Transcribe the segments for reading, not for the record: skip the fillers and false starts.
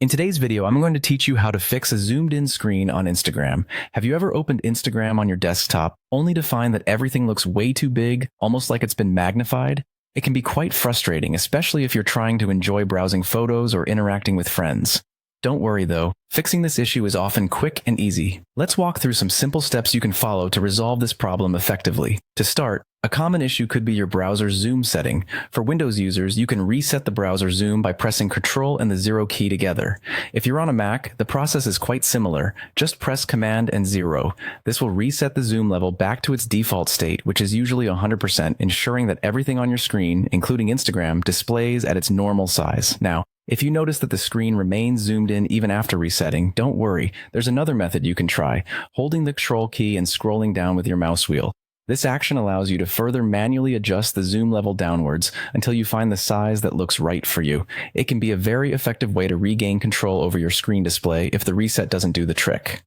In today's video, I'm going to teach you how to fix a zoomed-in screen on Instagram. Have you ever opened Instagram on your desktop only to find that everything looks way too big, almost like it's been magnified? It can be quite frustrating, especially if you're trying to enjoy browsing photos or interacting with friends. Don't worry though, fixing this issue is often quick and easy. Let's walk through some simple steps you can follow to resolve this problem effectively. To start, a common issue could be your browser's zoom setting. For Windows users, you can reset the browser zoom by pressing Ctrl and the 0 key together. If you're on a Mac, the process is quite similar. Just press Command and 0. This will reset the zoom level back to its default state, which is usually 100%, ensuring that everything on your screen, including Instagram, displays at its normal size. Now, if you notice that the screen remains zoomed in even after resetting, don't worry. There's another method you can try, holding the Control key and scrolling down with your mouse wheel. This action allows you to further manually adjust the zoom level downwards until you find the size that looks right for you. It can be a very effective way to regain control over your screen display if the reset doesn't do the trick.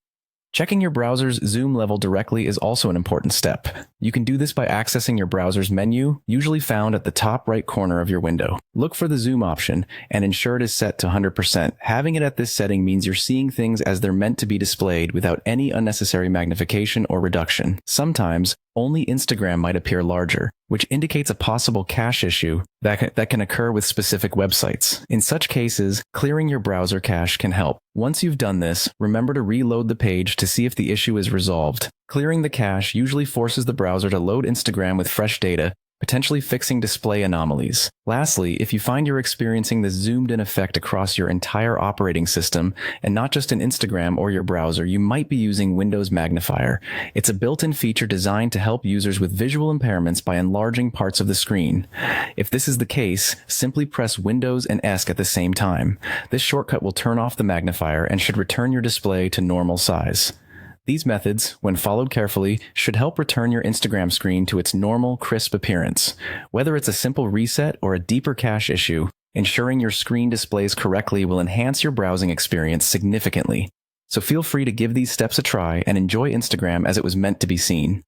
Checking your browser's zoom level directly is also an important step. You can do this by accessing your browser's menu, usually found at the top right corner of your window. Look for the zoom option and ensure it is set to 100%. Having it at this setting means you're seeing things as they're meant to be displayed without any unnecessary magnification or reduction. Sometimes, only Instagram might appear larger, which indicates a possible cache issue that can occur with specific websites. In such cases, clearing your browser cache can help. Once you've done this, remember to reload the page to see if the issue is resolved. Clearing the cache usually forces the browser to load Instagram with fresh data, potentially fixing display anomalies. Lastly, if you find you're experiencing this zoomed-in effect across your entire operating system, and not just in Instagram or your browser, you might be using Windows Magnifier. It's a built-in feature designed to help users with visual impairments by enlarging parts of the screen. If this is the case, simply press Windows and ESC at the same time. This shortcut will turn off the magnifier and should return your display to normal size. These methods, when followed carefully, should help return your Instagram screen to its normal, crisp appearance. Whether it's a simple reset or a deeper cache issue, ensuring your screen displays correctly will enhance your browsing experience significantly. So feel free to give these steps a try and enjoy Instagram as it was meant to be seen.